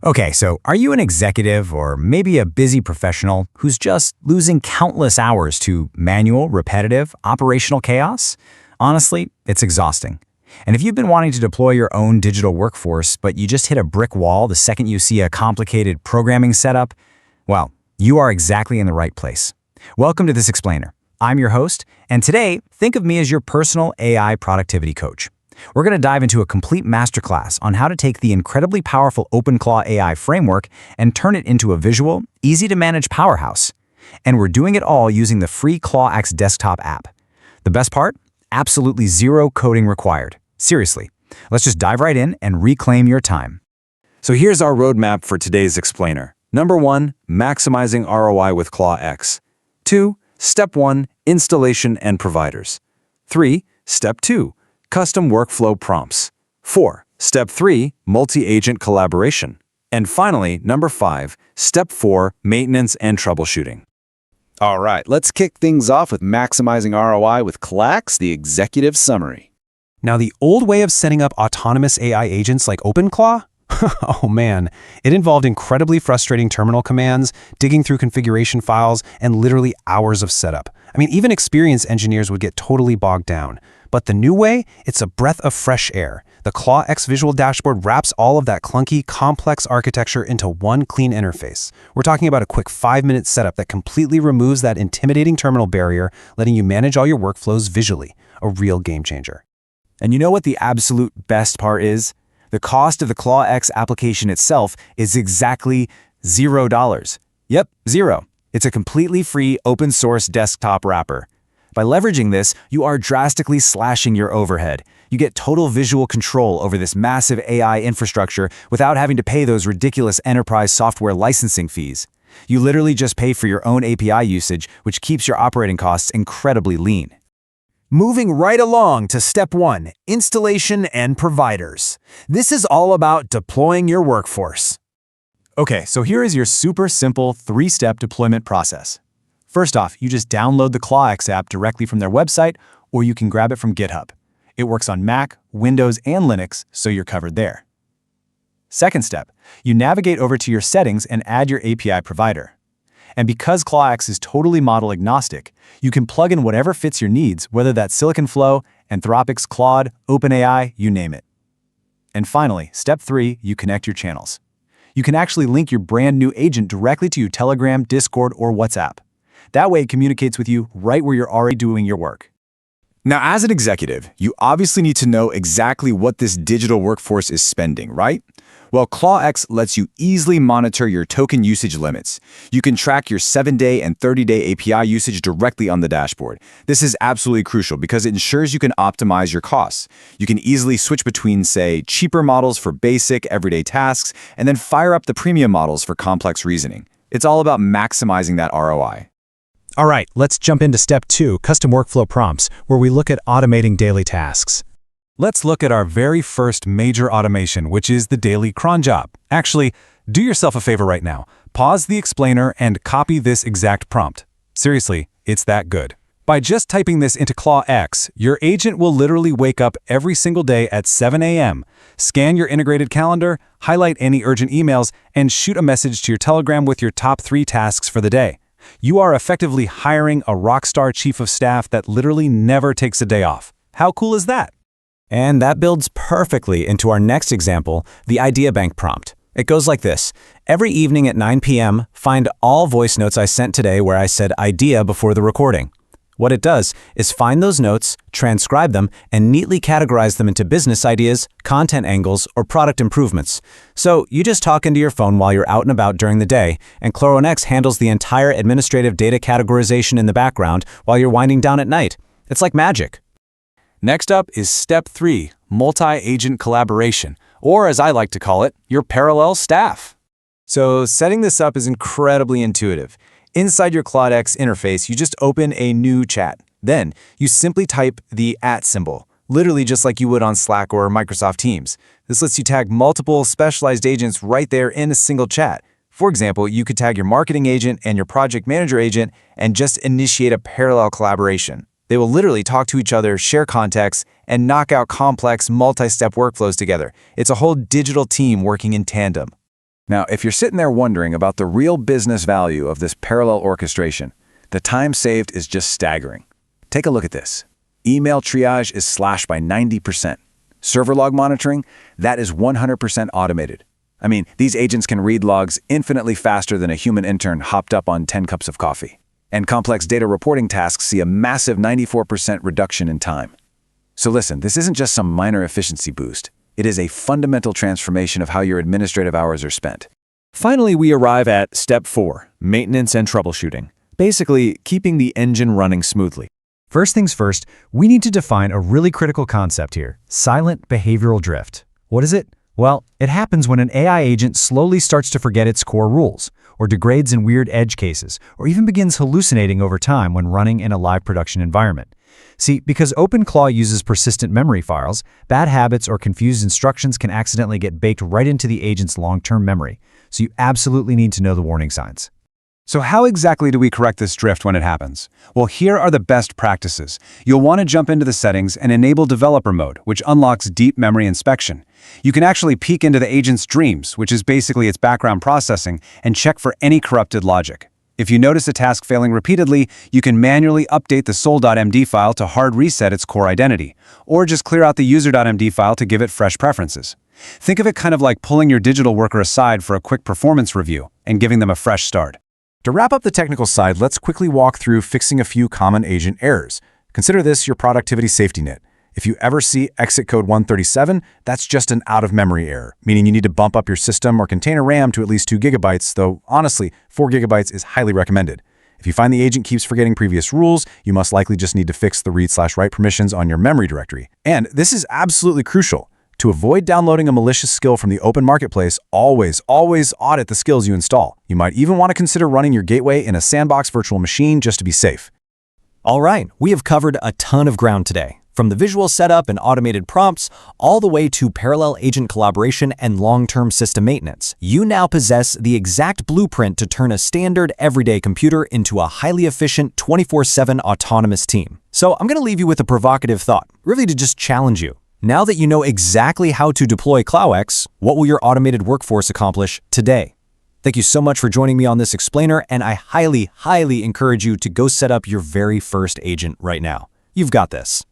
Okay, so are you an executive or maybe a busy professional who's just losing countless hours to manual, repetitive, operational chaos? Honestly, it's exhausting. And if you've been wanting to deploy your own digital workforce, but you just hit a brick wall the second you see a complicated programming setup, well, you are exactly in the right place. Welcome to This Explainer. I'm your host, and today, think of me as your personal AI productivity coach. We're going to dive into a complete masterclass on how to take the incredibly powerful OpenClaw AI framework and turn it into a visual, easy-to-manage powerhouse. And we're doing it all using the free ClawX desktop app. The best part? Absolutely zero coding required. Seriously, let's just dive right in and reclaim your time. So here's our roadmap for today's explainer. Number 1, maximizing ROI with ClawX. 2, Step 1, installation and providers. 3, Step 2, custom workflow prompts. 4, Step 3, multi-agent collaboration. And finally, number 5, Step 4, maintenance and troubleshooting. All right, let's kick things off with maximizing ROI with ClawX, the executive summary. Now, the old way of setting up autonomous AI agents like OpenClaw? Oh man, it involved incredibly frustrating terminal commands, digging through configuration files, and literally hours of setup. I mean, even experienced engineers would get totally bogged down. But the new way, it's a breath of fresh air. The ClawX visual dashboard wraps all of that clunky, complex architecture into one clean interface. We're talking about a quick 5-minute setup that completely removes that intimidating terminal barrier, letting you manage all your workflows visually. A real game changer. And you know what the absolute best part is? The cost of the ClawX application itself is exactly $0. Yep, zero. It's a completely free open-source desktop wrapper. By leveraging this, you are drastically slashing your overhead. You get total visual control over this massive AI infrastructure without having to pay those ridiculous enterprise software licensing fees. You literally just pay for your own API usage, which keeps your operating costs incredibly lean. Moving right along to Step 1, installation and providers. This is all about deploying your workforce. Okay, so here is your super simple 3-step deployment process. First off, you just download the ClawX app directly from their website, or you can grab it from GitHub. It works on Mac, Windows, and Linux, so you're covered there. Second step, you navigate over to your settings and add your API provider. And because ClawX is totally model agnostic, you can plug in whatever fits your needs, whether that's SiliconFlow, Anthropic's Claude, OpenAI, you name it. And finally, Step 3, you connect your channels. You can actually link your brand new agent directly to your Telegram, Discord, or WhatsApp. That way it communicates with you right where you're already doing your work. Now, as an executive, you obviously need to know exactly what this digital workforce is spending, right? Well, ClawX lets you easily monitor your token usage limits. You can track your 7-day and 30-day API usage directly on the dashboard. This is absolutely crucial because it ensures you can optimize your costs. You can easily switch between, say, cheaper models for basic, everyday tasks, and then fire up the premium models for complex reasoning. It's all about maximizing that ROI. All right, let's jump into Step 2, custom workflow prompts, where we look at automating daily tasks. Let's look at our very first major automation, which is the daily cron job. Actually, do yourself a favor right now. Pause the explainer and copy this exact prompt. Seriously, it's that good. By just typing this into ClawX, your agent will literally wake up every single day at 7 a.m., scan your integrated calendar, highlight any urgent emails, and shoot a message to your Telegram with your top 3 tasks for the day. You are effectively hiring a rockstar chief of staff that literally never takes a day off. How cool is that? And that builds perfectly into our next example, the idea bank prompt. It goes like this. Every evening at 9 p.m., find all voice notes I sent today where I said idea before the recording. What it does is find those notes, transcribe them, and neatly categorize them into business ideas, content angles, or product improvements. So you just talk into your phone while you're out and about during the day, and ClawX handles the entire administrative data categorization in the background while you're winding down at night. It's like magic. Next up is Step 3, multi-agent collaboration, or as I like to call it, your parallel staff. So setting this up is incredibly intuitive. Inside your ClawX interface, you just open a new chat. Then, you simply type the @ symbol, literally just like you would on Slack or Microsoft Teams. This lets you tag multiple specialized agents right there in a single chat. For example, you could tag your marketing agent and your project manager agent and just initiate a parallel collaboration. They will literally talk to each other, share context, and knock out complex multi-step workflows together. It's a whole digital team working in tandem. Now, if you're sitting there wondering about the real business value of this parallel orchestration, the time saved is just staggering. Take a look at this. Email triage is slashed by 90%. Server log monitoring, that is 100% automated. I mean, these agents can read logs infinitely faster than a human intern hopped up on 10 cups of coffee. And complex data reporting tasks see a massive 94% reduction in time. So listen, this isn't just some minor efficiency boost. It is a fundamental transformation of how your administrative hours are spent. Finally, we arrive at step 4, maintenance and troubleshooting. Basically, keeping the engine running smoothly. First things first, we need to define a really critical concept here: silent behavioral drift. What is it? Well, it happens when an AI agent slowly starts to forget its core rules, or degrades in weird edge cases, or even begins hallucinating over time when running in a live production environment. See, because OpenClaw uses persistent memory files, bad habits or confused instructions can accidentally get baked right into the agent's long-term memory, so you absolutely need to know the warning signs. So how exactly do we correct this drift when it happens? Well, here are the best practices. You'll want to jump into the settings and enable developer mode, which unlocks deep memory inspection. You can actually peek into the agent's dreams, which is basically its background processing, and check for any corrupted logic. If you notice a task failing repeatedly, you can manually update the sol.md file to hard reset its core identity, or just clear out the user.md file to give it fresh preferences. Think of it kind of like pulling your digital worker aside for a quick performance review and giving them a fresh start. To wrap up the technical side, let's quickly walk through fixing a few common agent errors. Consider this your productivity safety net. If you ever see exit code 137, that's just an out-of-memory error, meaning you need to bump up your system or container RAM to at least 2 gigabytes, though honestly, 4 gigabytes is highly recommended. If you find the agent keeps forgetting previous rules, you most likely just need to fix the read/write permissions on your memory directory. And this is absolutely crucial. To avoid downloading a malicious skill from the open marketplace, always audit the skills you install. You might even want to consider running your gateway in a sandbox virtual machine just to be safe. All right, we have covered a ton of ground today, from the visual setup and automated prompts, all the way to parallel agent collaboration and long-term system maintenance. You now possess the exact blueprint to turn a standard everyday computer into a highly efficient 24/7 autonomous team. So I'm going to leave you with a provocative thought, really to just challenge you. Now that you know exactly how to deploy ClawX, what will your automated workforce accomplish today? Thank you so much for joining me on this explainer, and I highly encourage you to go set up your very first agent right now. You've got this.